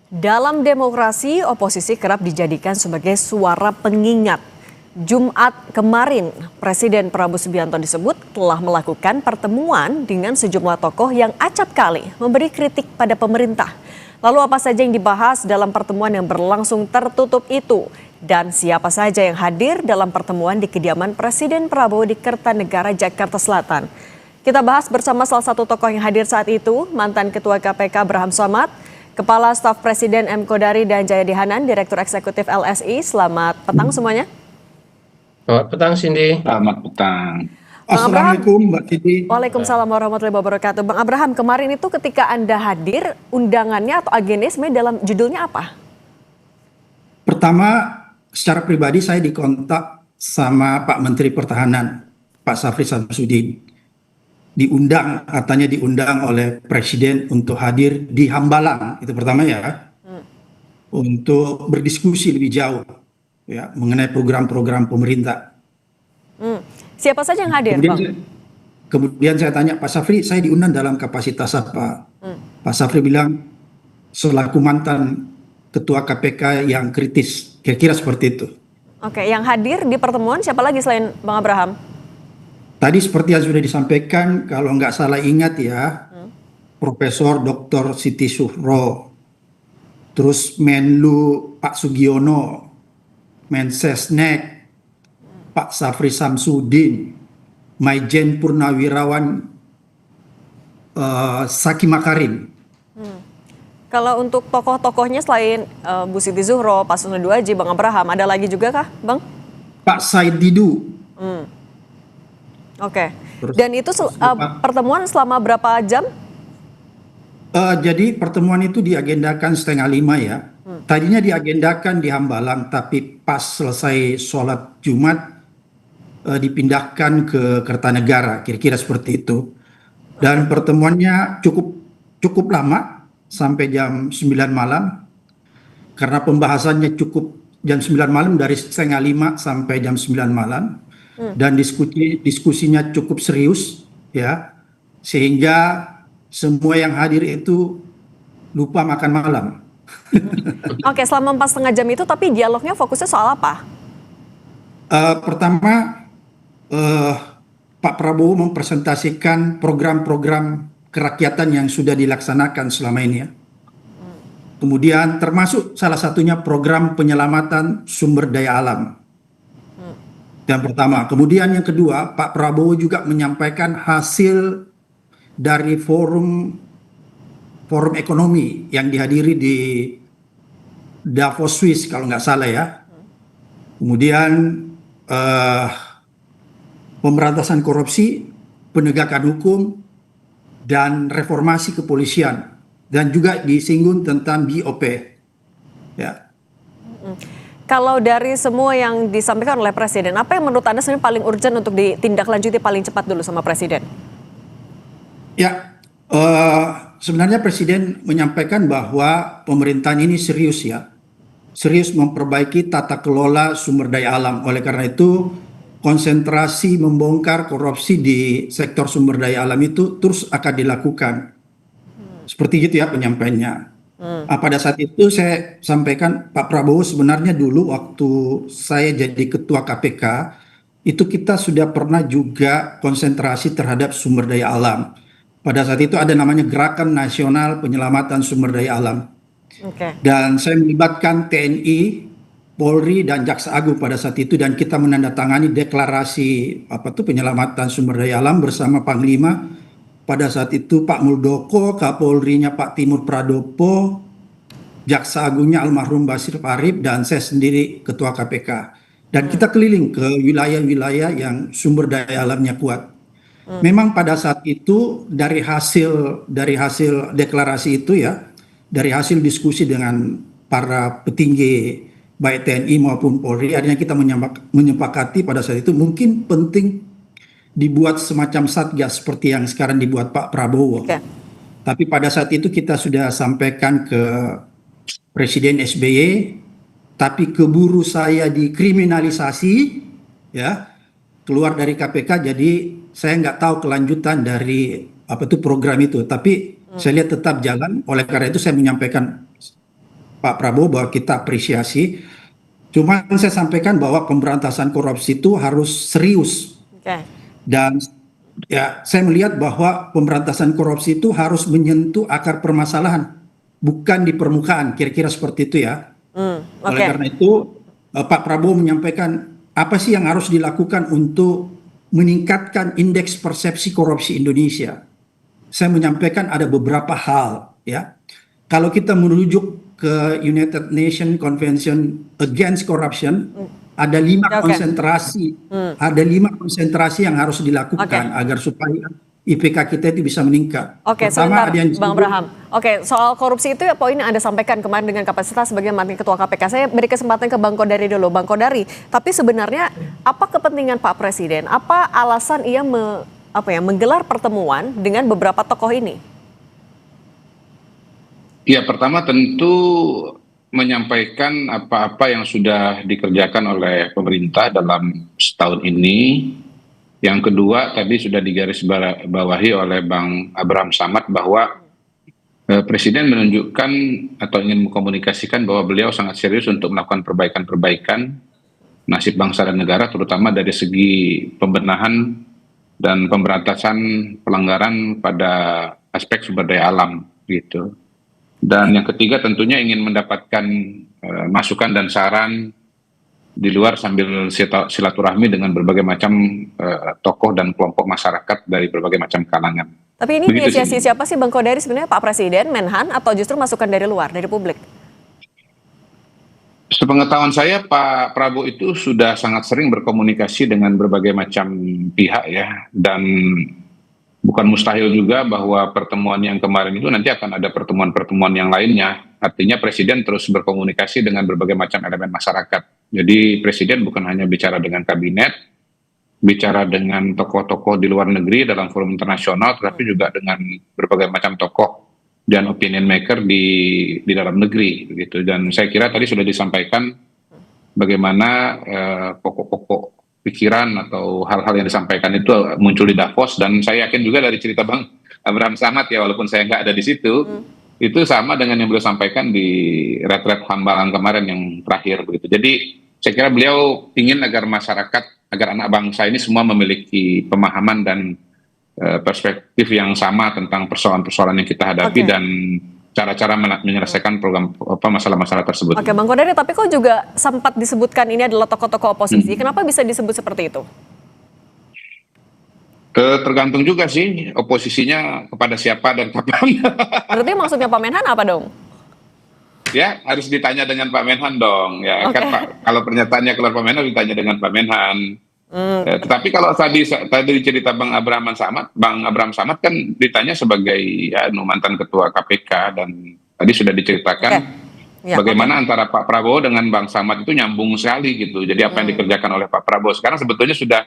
Dalam demokrasi, oposisi kerap dijadikan sebagai suara pengingat. Jumat kemarin, Presiden Prabowo Subianto disebut telah melakukan pertemuan dengan sejumlah tokoh yang acap kali memberi kritik pada pemerintah. Lalu apa saja yang dibahas dalam pertemuan yang berlangsung tertutup itu? Dan siapa saja yang hadir dalam pertemuan di kediaman Presiden Prabowo di Kertanegara, Jakarta Selatan? Kita bahas bersama salah satu tokoh yang hadir saat itu, mantan Ketua KPK Abraham Samad, Kepala Staf Presiden M. Kodari dan Jayadi Hanan, Direktur Eksekutif LSI. Selamat petang semuanya. Selamat petang, Cindy. Selamat petang. Assalamualaikum, Mbak Cindy. Waalaikumsalam warahmatullahi wabarakatuh. Bang Abraham, kemarin itu ketika Anda hadir, undangannya atau agendanya sebenarnya dalam judulnya apa? Pertama, secara pribadi saya dikontak sama Pak Menteri Pertahanan, Pak Syafri Samsudin. Katanya diundang oleh Presiden untuk hadir di Hambalang, itu pertama ya, untuk berdiskusi lebih jauh ya mengenai program-program pemerintah. Siapa saja yang hadir, Bang? Kemudian saya tanya Pak Syafri, saya diundang dalam kapasitas apa? Pak Syafri bilang, selaku mantan Ketua KPK yang kritis, kira-kira seperti itu. Oke, yang hadir di pertemuan siapa lagi selain Bang Abraham? Tadi seperti yang sudah disampaikan, kalau nggak salah ingat ya, Profesor Dr. Siti Zuhro, terus Menlu Pak Sugiono, Mensesnek Pak Syafri Samsudin, Maijen Purnawirawan Saki Makarim. Kalau untuk tokoh-tokohnya selain Bu Siti Zuhro, Pak Susno Duaji, Bang Abraham, ada lagi juga kah, Bang? Pak Said Didu. Oke. Dan itu pertemuan selama berapa jam? Jadi pertemuan itu diagendakan 4:30 ya. Tadinya diagendakan di Hambalang, tapi pas selesai sholat Jumat dipindahkan ke Kertanegara, kira-kira seperti itu. Dan pertemuannya cukup lama, sampai jam 9 malam. Karena pembahasannya cukup jam 9 malam, dari 4:30 sampai jam 9 malam. Dan diskusinya cukup serius ya, sehingga semua yang hadir itu lupa makan malam. Oke, selama 4,5 jam itu tapi dialognya fokusnya soal apa? Pertama, Pak Prabowo mempresentasikan program-program kerakyatan yang sudah dilaksanakan selama ini ya. Kemudian termasuk salah satunya program penyelamatan sumber daya alam. Yang pertama. Kemudian yang kedua, Pak Prabowo juga menyampaikan hasil dari forum ekonomi yang dihadiri di Davos, Swiss kalau nggak salah ya. Kemudian pemberantasan korupsi, penegakan hukum, dan reformasi kepolisian. Dan juga disinggung tentang BOP. Ya. Kalau dari semua yang disampaikan oleh Presiden, apa yang menurut Anda sebenarnya paling urgent untuk ditindaklanjuti paling cepat dulu sama Presiden? Ya, sebenarnya Presiden menyampaikan bahwa pemerintahan ini serius ya. Serius memperbaiki tata kelola sumber daya alam. Oleh karena itu, konsentrasi membongkar korupsi di sektor sumber daya alam itu terus akan dilakukan. Seperti itu ya penyampaiannya. Pada saat itu saya sampaikan, Pak Prabowo sebenarnya dulu waktu saya jadi Ketua KPK, itu kita sudah pernah juga konsentrasi terhadap sumber daya alam. Pada saat itu ada namanya Gerakan Nasional Penyelamatan Sumber Daya Alam. Dan saya melibatkan TNI, Polri, dan Jaksa Agung pada saat itu, dan kita menandatangani deklarasi penyelamatan sumber daya alam bersama Panglima. Pada saat itu Pak Muldoko, Kapolrinya Pak Timur Pradopo, Jaksa Agungnya almarhum Basir Parib, dan saya sendiri Ketua KPK. Dan kita keliling ke wilayah-wilayah yang sumber daya alamnya kuat. Memang pada saat itu dari hasil deklarasi itu ya, dari hasil diskusi dengan para petinggi baik TNI maupun Polri, akhirnya kita menyepakati pada saat itu mungkin penting dibuat semacam satgas seperti yang sekarang dibuat Pak Prabowo. Tapi pada saat itu kita sudah sampaikan ke Presiden SBY, tapi keburu saya dikriminalisasi, ya, keluar dari KPK, jadi saya nggak tahu kelanjutan dari program itu. Tapi saya lihat tetap jalan. Oleh karena itu saya menyampaikan Pak Prabowo bahwa kita apresiasi. Cuma saya sampaikan bahwa pemberantasan korupsi itu harus serius. Oke. Dan ya, saya melihat bahwa pemberantasan korupsi itu harus menyentuh akar permasalahan, bukan di permukaan, kira-kira seperti itu ya. Oleh Oke. karena itu, Pak Prabowo menyampaikan apa sih yang harus dilakukan untuk meningkatkan indeks persepsi korupsi Indonesia. Saya menyampaikan ada beberapa hal ya. Kalau kita merujuk ke United Nations Convention Against Corruption, ada 5 Oke. konsentrasi, ada 5 konsentrasi yang harus dilakukan agar supaya IPK kita itu bisa meningkat. Oke, Pertama sebentar ada yang Bang disebut Abraham. Oke, soal korupsi itu ya poin yang Anda sampaikan kemarin dengan kapasitas sebagai mantan Ketua KPK. Saya beri kesempatan ke Bang Kodari dulu. Bang Kodari, tapi sebenarnya apa kepentingan Pak Presiden? Apa alasan ia menggelar pertemuan dengan beberapa tokoh ini? Ya, pertama tentu menyampaikan apa-apa yang sudah dikerjakan oleh pemerintah dalam setahun ini. Yang kedua, tadi sudah digarisbawahi oleh Bang Abraham Samad bahwa Presiden menunjukkan atau ingin mengkomunikasikan bahwa beliau sangat serius untuk melakukan perbaikan-perbaikan nasib bangsa dan negara, terutama dari segi pembenahan dan pemberantasan pelanggaran pada aspek sumber daya alam gitu. Dan yang ketiga tentunya ingin mendapatkan masukan dan saran di luar sambil silaturahmi dengan berbagai macam tokoh dan kelompok masyarakat dari berbagai macam kalangan. Tapi ini inisiasi siapa sih Bang Kodari sebenarnya, Pak Presiden, Menhan, atau justru masukan dari luar, dari publik? Sepengetahuan saya Pak Prabowo itu sudah sangat sering berkomunikasi dengan berbagai macam pihak ya, dan bukan mustahil juga bahwa pertemuan yang kemarin itu nanti akan ada pertemuan-pertemuan yang lainnya. Artinya Presiden terus berkomunikasi dengan berbagai macam elemen masyarakat. Jadi Presiden bukan hanya bicara dengan kabinet, bicara dengan tokoh-tokoh di luar negeri dalam forum internasional, tetapi juga dengan berbagai macam tokoh dan opinion maker di dalam negeri. Begitu. Dan saya kira tadi sudah disampaikan bagaimana pokok-pokok pikiran atau hal-hal yang disampaikan itu muncul di Davos, dan saya yakin juga dari cerita Bang Abraham Samad ya, walaupun saya nggak ada di situ, itu sama dengan yang beliau sampaikan di retret Hambalang kemarin yang terakhir begitu. Jadi saya kira beliau ingin agar masyarakat, agar anak bangsa ini semua memiliki pemahaman dan perspektif yang sama tentang persoalan-persoalan yang kita hadapi dan cara-cara menyelesaikan program masalah-masalah tersebut. Oke, Bang Kodari, tapi kok juga sempat disebutkan ini adalah tokoh-tokoh oposisi. Kenapa bisa disebut seperti itu? Tergantung juga sih oposisinya kepada siapa dan kapan. Berarti maksudnya Pak Menhan apa dong? Ya, harus ditanya dengan Pak Menhan dong. Ya, kan Pak, kalau pernyataannya keluar Pak Menhan ditanya dengan Pak Menhan. Tetapi kalau tadi cerita Bang Abraham Samad kan ditanya sebagai mantan ketua KPK, dan tadi sudah diceritakan bagaimana antara Pak Prabowo dengan Bang Samad itu nyambung sekali gitu. Jadi apa yang dikerjakan oleh Pak Prabowo sekarang sebetulnya sudah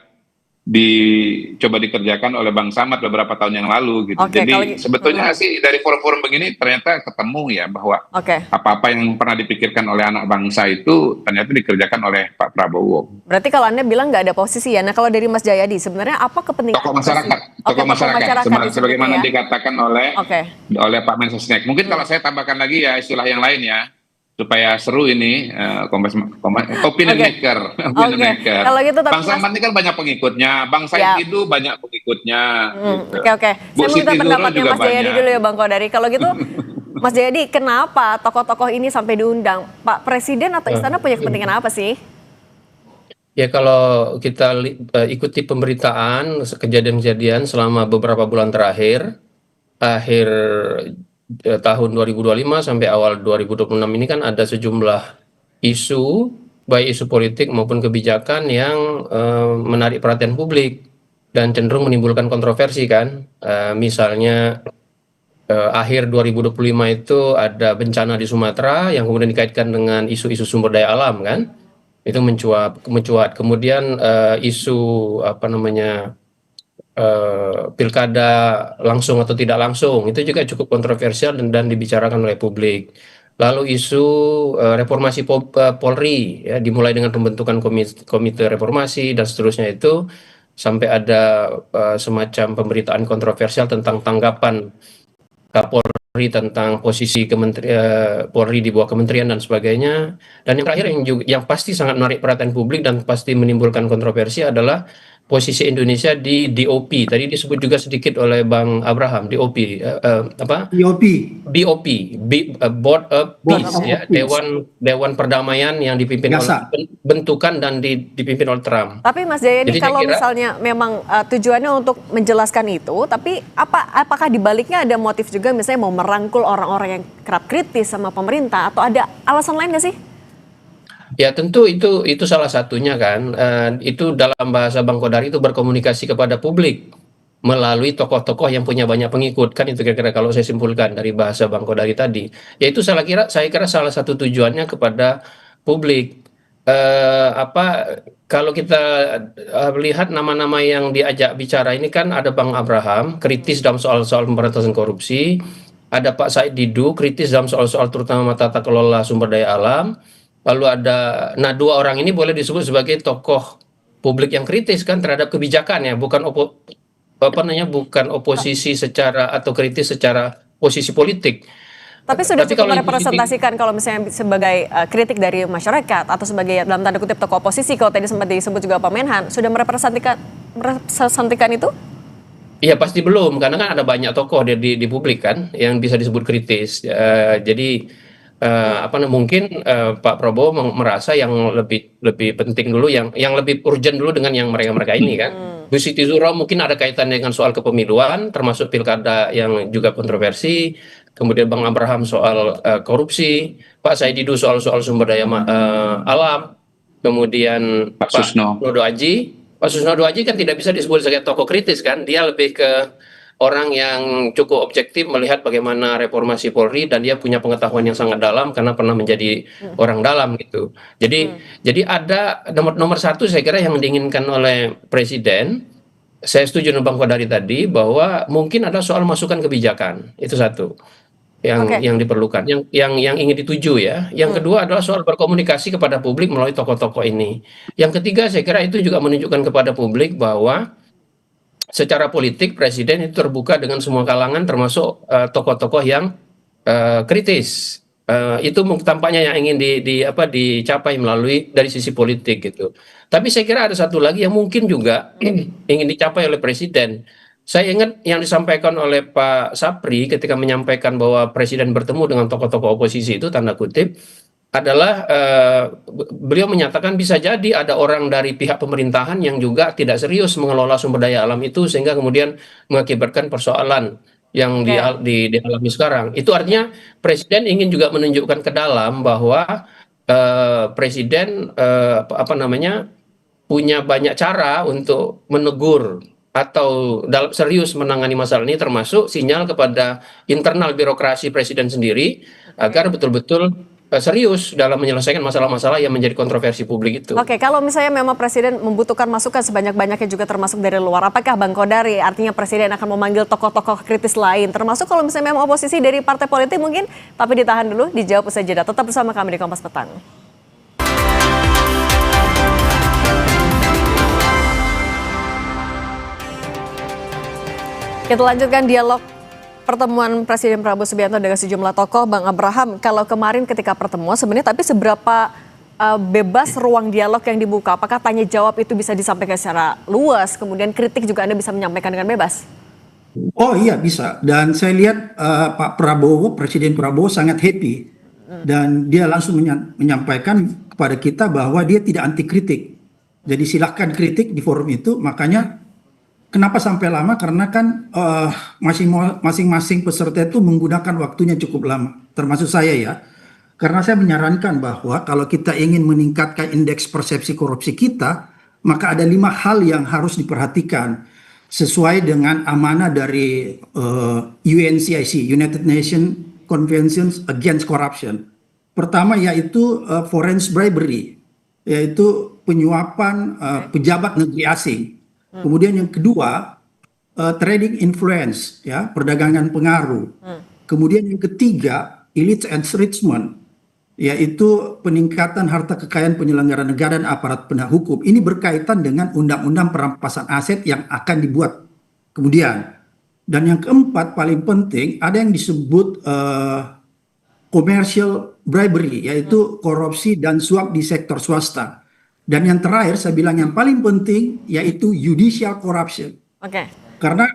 dicoba dikerjakan oleh Bang Samad beberapa tahun yang lalu gitu. Jadi sebetulnya sih dari forum-forum begini ternyata ketemu ya bahwa apa-apa yang pernah dipikirkan oleh anak bangsa itu ternyata dikerjakan oleh Pak Prabowo. Berarti kalau Anda bilang nggak ada posisi ya. Nah, kalau dari Mas Jayadi sebenarnya apa kepentingan tokoh masyarakat sebagaimana dikatakan oleh Pak Mensesnek. Mungkin kalau saya tambahkan lagi ya istilah yang lain ya, supaya seru ini opinion maker. Kalau gitu, Bang Samad ini kan banyak pengikutnya, Bang Said itu banyak pengikutnya. Saya minta pendapatnya Mas Jayadi dulu ya Bang Kodari. Kalau gitu Mas Jayadi, kenapa tokoh-tokoh ini sampai diundang? Pak Presiden atau Istana punya kepentingan apa sih? Ya, kalau kita ikuti pemberitaan kejadian-kejadian selama beberapa bulan terakhir, akhir tahun 2025 sampai awal 2026 ini kan ada sejumlah isu, baik isu politik maupun kebijakan yang menarik perhatian publik dan cenderung menimbulkan kontroversi kan. Misalnya akhir 2025 itu ada bencana di Sumatera yang kemudian dikaitkan dengan isu-isu sumber daya alam kan. Itu mencuat. Kemudian isu pilkada langsung atau tidak langsung itu juga cukup kontroversial dan dibicarakan oleh publik. Lalu isu reformasi Polri ya, dimulai dengan pembentukan komite reformasi dan seterusnya, itu sampai ada semacam pemberitaan kontroversial tentang tanggapan Kapolri Polri tentang posisi Polri di bawah kementerian dan sebagainya. Dan yang terakhir yang pasti sangat menarik perhatian publik dan pasti menimbulkan kontroversi adalah posisi Indonesia di DOP. Tadi disebut juga sedikit oleh Bang Abraham, DOP, apa? BOP, BOP, Board of Board Peace, of ya, Peace. Dewan Perdamaian yang dipimpin oleh Biasa. bentukan dan dipimpin oleh Trump. Tapi Mas Jayadi, Jadi saya kalau kira- misalnya memang tujuannya untuk menjelaskan itu, tapi apakah di baliknya ada motif juga misalnya mau merangkul orang-orang yang kerap kritis sama pemerintah, atau ada alasan lain nggak sih? Ya tentu itu salah satunya kan. Itu dalam bahasa Bang Kodari itu berkomunikasi kepada publik melalui tokoh-tokoh yang punya banyak pengikut, kan itu kira-kira kalau saya simpulkan dari bahasa Bang Kodari tadi. Ya itu saya kira salah satu tujuannya kepada publik. Kalau kita lihat nama-nama yang diajak bicara ini kan ada Bang Abraham kritis dalam soal-soal pemberantasan korupsi, ada Pak Said Didu kritis dalam soal-soal terutama tata kelola sumber daya alam. Lalu nah dua orang ini boleh disebut sebagai tokoh publik yang kritis kan terhadap kebijakan ya, bukan bukan oposisi secara atau kritis secara posisi politik. Tapi sudah Tapi cukup kalau merepresentasikan kalau misalnya sebagai kritik dari masyarakat atau sebagai dalam tanda kutip tokoh oposisi, kalau tadi sempat disebut juga Pak Menhan, sudah merepresentasikan itu? Iya pasti belum, karena kan ada banyak tokoh di publik kan yang bisa disebut kritis. Jadi mungkin Pak Prabowo merasa yang lebih penting dulu, yang lebih urgent dulu dengan yang mereka ini kan. Bu Siti Zuro mungkin ada kaitan dengan soal kepemiluan, termasuk pilkada yang juga kontroversi. Kemudian Bang Abraham soal korupsi, Pak Said Didu soal sumber daya alam, kemudian Pak Susno. Pak Susno Doaji kan tidak bisa disebut sebagai tokoh kritis kan, dia lebih ke orang yang cukup objektif melihat bagaimana reformasi Polri dan dia punya pengetahuan yang sangat dalam karena pernah menjadi orang dalam gitu. Jadi ada nomor satu saya kira yang diinginkan oleh Presiden. Saya setuju dengan Bang Kodari tadi bahwa mungkin ada soal masukan kebijakan, itu satu yang diperlukan, yang ingin dituju ya. Yang kedua adalah soal berkomunikasi kepada publik melalui tokoh-tokoh ini. Yang ketiga saya kira itu juga menunjukkan kepada publik bahwa secara politik Presiden itu terbuka dengan semua kalangan termasuk tokoh-tokoh yang kritis. Itu tampaknya yang ingin dicapai melalui dari sisi politik gitu. Tapi saya kira ada satu lagi yang mungkin juga ingin dicapai oleh Presiden. Saya ingat yang disampaikan oleh Pak Sapri ketika menyampaikan bahwa Presiden bertemu dengan tokoh-tokoh oposisi itu tanda kutip adalah beliau menyatakan bisa jadi ada orang dari pihak pemerintahan yang juga tidak serius mengelola sumber daya alam itu sehingga kemudian mengakibatkan persoalan yang dialami sekarang. Itu artinya Presiden ingin juga menunjukkan ke dalam bahwa Presiden punya banyak cara untuk menegur atau serius menangani masalah ini, termasuk sinyal kepada internal birokrasi Presiden sendiri agar betul-betul serius dalam menyelesaikan masalah-masalah yang menjadi kontroversi publik itu. Oke, kalau misalnya memang Presiden membutuhkan masukan sebanyak-banyaknya juga termasuk dari luar, apakah Bang Kodari artinya Presiden akan memanggil tokoh-tokoh kritis lain, termasuk kalau misalnya memang oposisi dari partai politik mungkin, tapi ditahan dulu, dijawab usai jeda. Tetap bersama kami di Kompas Petang. Kita lanjutkan dialog pertemuan Presiden Prabowo Subianto dengan sejumlah tokoh. Bang Abraham, kalau kemarin ketika pertemuan sebenarnya tapi seberapa bebas ruang dialog yang dibuka? Apakah tanya jawab itu bisa disampaikan secara luas, kemudian kritik juga Anda bisa menyampaikan dengan bebas? Oh iya bisa, dan saya lihat Pak Prabowo, Presiden Prabowo sangat happy dan dia langsung menyampaikan kepada kita bahwa dia tidak anti kritik. Jadi silahkan kritik di forum itu. Makanya kenapa sampai lama? Karena kan masing-masing peserta itu menggunakan waktunya cukup lama, termasuk saya ya. Karena saya menyarankan bahwa kalau kita ingin meningkatkan indeks persepsi korupsi kita, maka ada 5 hal yang harus diperhatikan sesuai dengan amanah dari UNCIC, United Nations Convention Against Corruption. Pertama yaitu foreign bribery, yaitu penyuapan pejabat negeri asing. Kemudian yang kedua, trading influence, ya, perdagangan pengaruh. Kemudian yang ketiga, illicit enrichment, yaitu peningkatan harta kekayaan penyelenggara negara dan aparat penegak hukum. Ini berkaitan dengan undang-undang perampasan aset yang akan dibuat kemudian. Dan yang keempat paling penting ada yang disebut commercial bribery, yaitu korupsi dan suap di sektor swasta. Dan yang terakhir saya bilang yang paling penting yaitu judicial corruption. Oke. Karena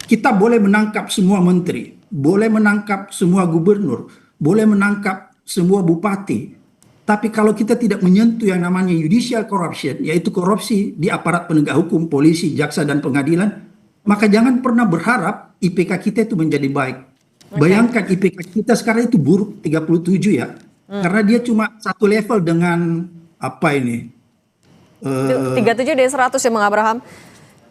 kita boleh menangkap semua menteri, boleh menangkap semua gubernur, boleh menangkap semua bupati. Tapi kalau kita tidak menyentuh yang namanya judicial corruption, yaitu korupsi di aparat penegak hukum, polisi, jaksa, dan pengadilan, maka jangan pernah berharap IPK kita itu menjadi baik. Bayangkan IPK kita sekarang itu buruk 37 ya. Karena dia cuma satu level dengan apa ini? 37 dari 100 ya Bang Abraham.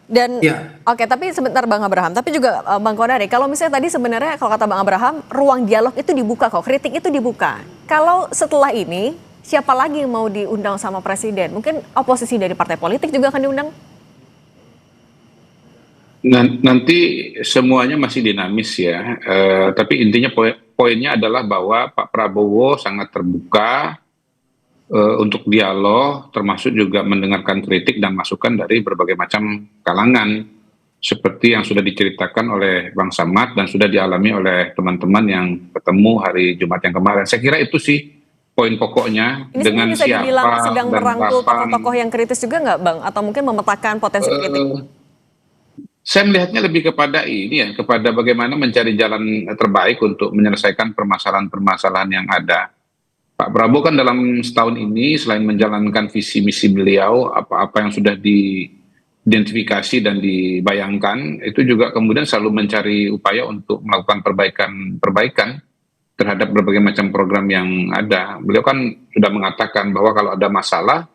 Dan Ya. oke, tapi sebentar Bang Abraham, tapi juga Bang Kodari, kalau misalnya tadi sebenarnya kalau kata Bang Abraham, ruang dialog itu dibuka kok, kritik itu dibuka. Kalau setelah ini, siapa lagi yang mau diundang sama Presiden? Mungkin oposisi dari partai politik juga akan diundang? Nanti semuanya masih dinamis ya, tapi intinya poinnya adalah bahwa Pak Prabowo sangat terbuka untuk dialog, termasuk juga mendengarkan kritik dan masukan dari berbagai macam kalangan, seperti yang sudah diceritakan oleh Bang Samad dan sudah dialami oleh teman-teman yang ketemu hari Jumat yang kemarin. Saya kira itu sih poin pokoknya. Ini dengan bisa siapa dibilang sedang dan merangkul kapan. tokoh-tokoh yang kritis juga nggak Bang? Atau mungkin memetakan potensi kritik? Saya melihatnya lebih kepada ini ya, kepada bagaimana mencari jalan terbaik untuk menyelesaikan permasalahan-permasalahan yang ada. Pak Prabowo kan dalam setahun ini selain menjalankan visi misi beliau, apa-apa yang sudah diidentifikasi dan dibayangkan, itu juga kemudian selalu mencari upaya untuk melakukan perbaikan terhadap berbagai macam program yang ada. Beliau kan sudah mengatakan bahwa kalau ada masalah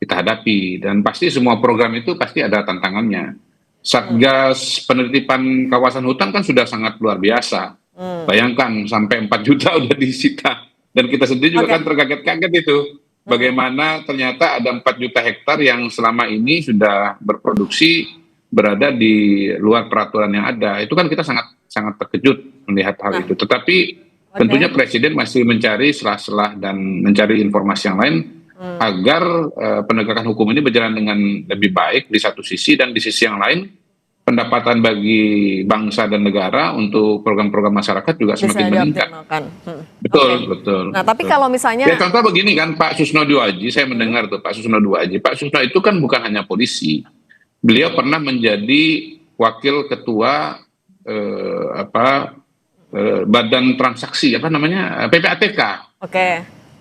kita hadapi, dan pasti semua program itu pasti ada tantangannya. Satgas penertiban kawasan hutan kan sudah sangat luar biasa. Bayangkan sampai 4 juta udah disita. Dan kita sendiri juga kan terkaget-kaget itu. Bagaimana ternyata ada 4 juta hektar yang selama ini sudah berproduksi berada di luar peraturan yang ada. Itu kan kita sangat sangat terkejut melihat hal itu. Tetapi tentunya Presiden masih mencari selah-selah dan mencari informasi yang lain agar penegakan hukum ini berjalan dengan lebih baik di satu sisi, dan di sisi yang lain pendapatan bagi bangsa dan negara untuk program-program masyarakat juga Bisa semakin meningkat. dioptimalkan. Betul, Oke. betul. Nah, tapi betul. kalau misalnya Ya contoh begini kan, Pak Susno Dioaji, saya mendengar tuh Pak Susno Dioaji. Pak Susno itu kan bukan hanya polisi, beliau pernah menjadi wakil ketua badan transaksi apa namanya PPATK. oke.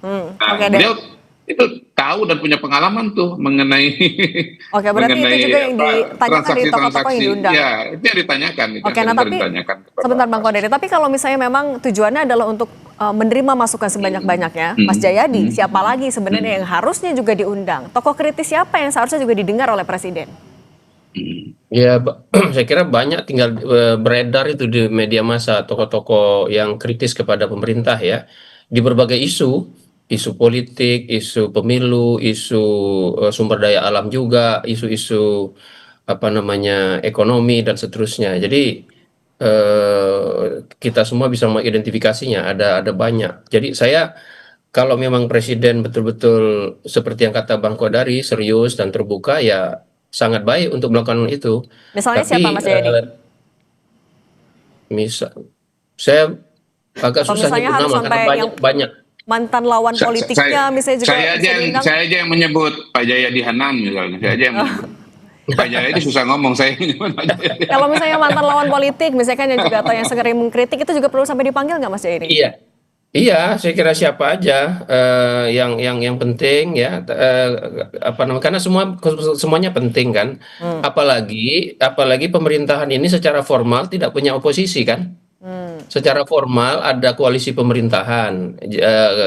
Nah, Oke deh. beliau itu tahu dan punya pengalaman tuh mengenai Oke, berarti itu juga yang ditanyakan di tokoh-tokoh yang diundang. Ya, itu yang ditanyakan. Oke, nah tapi sebentar Bang Kodari, tapi kalau misalnya memang tujuannya adalah untuk menerima masukan sebanyak-banyaknya, Mas Jayadi, siapa lagi sebenarnya yang harusnya juga diundang? Tokoh kritis siapa yang seharusnya juga didengar oleh Presiden? Ya, saya kira banyak tinggal beredar itu di media massa tokoh-tokoh yang kritis kepada pemerintah ya, di berbagai isu politik, isu pemilu, isu sumber daya alam juga, isu-isu apa namanya ekonomi dan seterusnya. Jadi kita semua bisa mengidentifikasinya, ada banyak. Jadi saya kalau memang Presiden betul-betul seperti yang kata Bang Kodari serius dan terbuka, ya sangat baik untuk melakukan itu. Misalnya Tapi siapa Mas Jayadi? misal saya agak Atau susah misalnya nyebut harus nama sampai karena yang banyak. mantan lawan politiknya misalnya juga saya bisa diundang? aja yang menyebut Pak Jayadi Hanan misalnya. Saya aja yang menyebut. Pak Jayadi susah ngomong, saya yang menyebut Pak Jayadi. Kalau misalnya mantan lawan politik, misalnya kan yang juga atau yang sering mengkritik itu juga perlu sampai dipanggil nggak Mas Jayadi? Iya, iya, saya kira siapa aja yang penting ya, apa namanya? Karena semuanya penting kan. Apalagi pemerintahan ini secara formal tidak punya oposisi kan. Secara formal ada koalisi pemerintahan,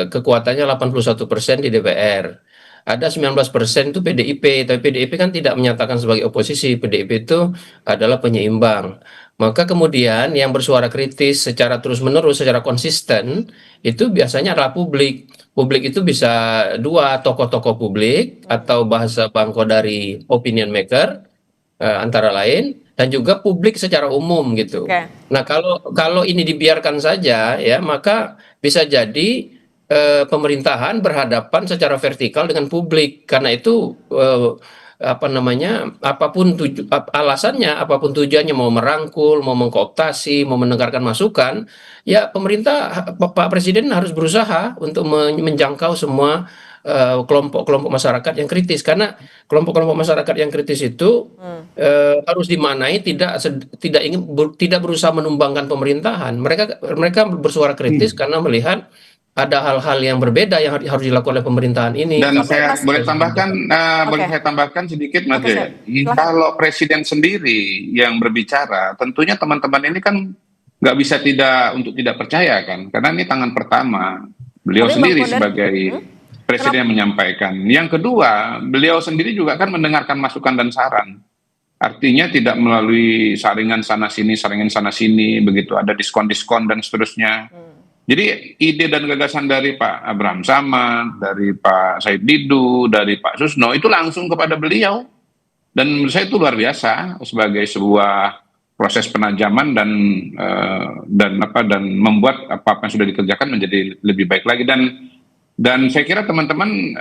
kekuatannya 81% di DPR. Ada 19% itu PDIP, tapi PDIP kan tidak menyatakan sebagai oposisi. PDIP itu adalah penyeimbang. Maka kemudian yang bersuara kritis secara terus-menerus, secara konsisten, itu biasanya adalah publik. Publik itu bisa dua, tokoh-tokoh publik, atau bahasa Bang Kodari opinion maker, antara lain, dan juga publik secara umum gitu. Oke. Nah, kalau ini dibiarkan saja ya, maka bisa jadi pemerintahan berhadapan secara vertikal dengan publik. Karena itu apa namanya, alasannya, apapun tujuannya, mau merangkul, mau mengkooptasi, mau mendengarkan masukan, ya pemerintah, Pak Presiden harus berusaha untuk menjangkau semua kelompok-kelompok masyarakat yang kritis, karena kelompok-kelompok masyarakat yang kritis itu harus dimaknai tidak berusaha menumbangkan pemerintahan. Mereka bersuara kritis karena melihat ada hal-hal yang berbeda yang harus dilakukan oleh pemerintahan ini. Dan Oke, saya Mas. boleh tambahkan, boleh Oke. saya tambahkan sedikit, Mas Oke, Jaya. silakan. Kalau presiden sendiri yang berbicara, tentunya teman-teman ini kan nggak bisa untuk tidak percaya kan, karena ini tangan pertama beliau Tapi Bang sendiri Kodari, sebagai presiden yang menyampaikan. Yang kedua, beliau sendiri juga kan mendengarkan masukan dan saran. Artinya tidak melalui saringan sana sini, begitu ada diskon-diskon dan seterusnya. Jadi ide dan gagasan dari Pak Abraham Samad, dari Pak Said Didu, dari Pak Susno itu langsung kepada beliau, dan menurut saya itu luar biasa sebagai sebuah proses penajaman dan membuat apa yang sudah dikerjakan menjadi lebih baik lagi, dan saya kira teman-teman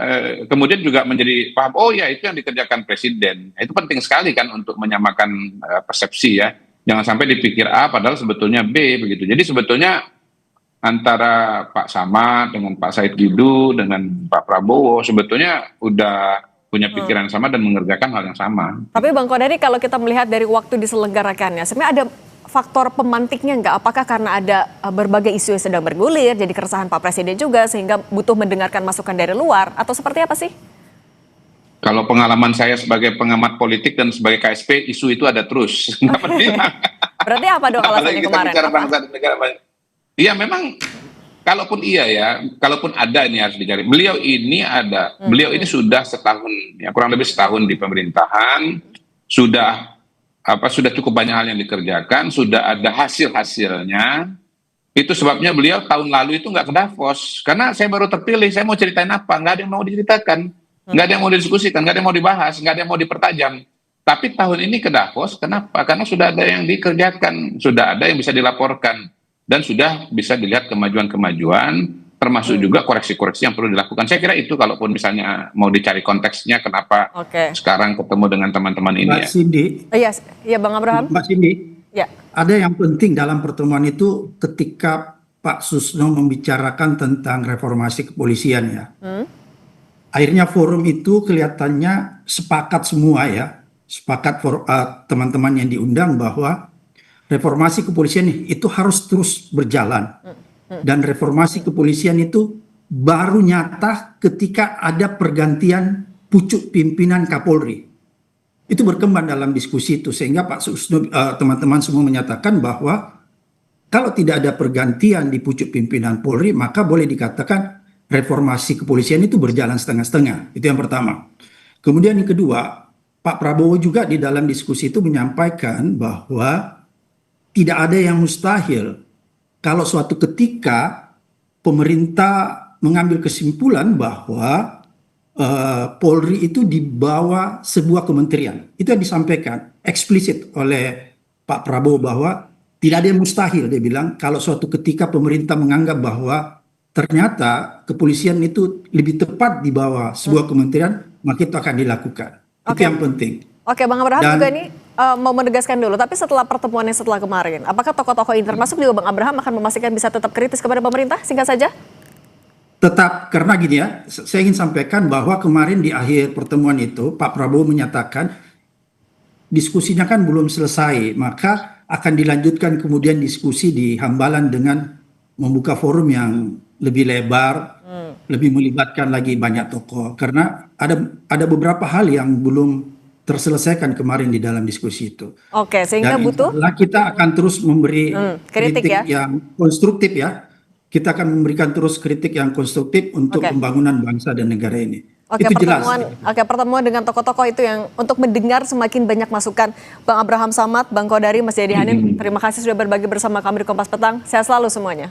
kemudian juga menjadi paham, oh ya itu yang dikerjakan presiden. Itu penting sekali kan untuk menyamakan persepsi ya, jangan sampai dipikir A padahal sebetulnya B begitu. Jadi sebetulnya antara Pak Samad dengan Pak Said Didu dengan Pak Prabowo sebetulnya udah punya pikiran yang sama dan mengerjakan hal yang sama. Tapi Bang Kodari, kalau kita melihat dari waktu diselenggarakannya, sebenarnya ada faktor pemantiknya nggak? Apakah karena ada berbagai isu yang sedang bergulir, jadi keresahan Pak Presiden juga, sehingga butuh mendengarkan masukan dari luar, atau seperti apa sih? Kalau pengalaman saya sebagai pengamat politik dan sebagai KSP, isu itu ada terus. Nggak pernah hilang. Berarti apa dong Apalagi alasannya kita kemarin? bicara Apa? bangsa dan negara. Iya memang, kalaupun iya ya, kalaupun ada ini harus dicari. Beliau ini sudah setahun, ya kurang lebih setahun di pemerintahan, sudah cukup banyak hal yang dikerjakan, sudah ada hasilnya. Itu sebabnya beliau tahun lalu itu nggak ke Davos, karena saya baru terpilih, saya mau ceritain apa, nggak ada yang mau diceritakan, nggak ada yang mau didiskusikan, nggak ada yang mau dibahas, nggak ada yang mau dipertajam. Tapi tahun ini ke Davos, kenapa? Karena sudah ada yang dikerjakan, sudah ada yang bisa dilaporkan, dan sudah bisa dilihat kemajuan-kemajuan, termasuk juga koreksi-koreksi yang perlu dilakukan. Saya kira itu kalaupun misalnya mau dicari konteksnya kenapa Oke. sekarang ketemu dengan teman-teman ini Mbak ya. Cindy, Iya, Bang Abraham. Mbak Cindy, Ya. ada yang penting dalam pertemuan itu ketika Pak Susno membicarakan tentang reformasi kepolisian ya. Akhirnya forum itu kelihatannya sepakat semua ya, sepakat teman-teman yang diundang bahwa reformasi kepolisian itu harus terus berjalan. Dan reformasi kepolisian itu baru nyata ketika ada pergantian pucuk pimpinan Kapolri. Itu berkembang dalam diskusi itu sehingga Pak Susno, teman-teman semua menyatakan bahwa kalau tidak ada pergantian di pucuk pimpinan Polri, maka boleh dikatakan reformasi kepolisian itu berjalan setengah-setengah. Itu yang pertama. Kemudian yang kedua, Pak Prabowo juga di dalam diskusi itu menyampaikan bahwa tidak ada yang mustahil kalau suatu ketika pemerintah mengambil kesimpulan bahwa Polri itu di bawah sebuah kementerian. Itu yang disampaikan eksplisit oleh Pak Prabowo bahwa tidak ada yang mustahil, dia bilang, kalau suatu ketika pemerintah menganggap bahwa ternyata kepolisian itu lebih tepat di bawah sebuah kementerian, maka itu akan dilakukan. Itu Oke. yang penting. Oke, Bang Abraham Dan- juga ini mau menegaskan dulu, tapi setelah pertemuan yang setelah kemarin, apakah tokoh-tokoh termasuk juga Bang Abraham akan memastikan bisa tetap kritis kepada pemerintah? Singkat saja. Tetap, karena gini ya, saya ingin sampaikan bahwa kemarin di akhir pertemuan itu Pak Prabowo menyatakan diskusinya kan belum selesai, maka akan dilanjutkan kemudian diskusi di Hambalang dengan membuka forum yang lebih lebar, lebih melibatkan lagi banyak tokoh. Karena ada beberapa hal yang belum terselesaikan kemarin di dalam diskusi itu. Oke, sehingga Dan butuh insya Allah kita akan terus memberi kritik ya. yang konstruktif ya. Kita akan memberikan terus kritik yang konstruktif untuk Oke. pembangunan bangsa dan negara ini. Oke, Itu jelas. pertemuan dengan tokoh-tokoh itu yang untuk mendengar semakin banyak masukan. Bang Abraham Samad, Bang Kodari, Mas Jayadi Hanin, terima kasih sudah berbagi bersama kami di Kompas Petang. Sehat selalu semuanya.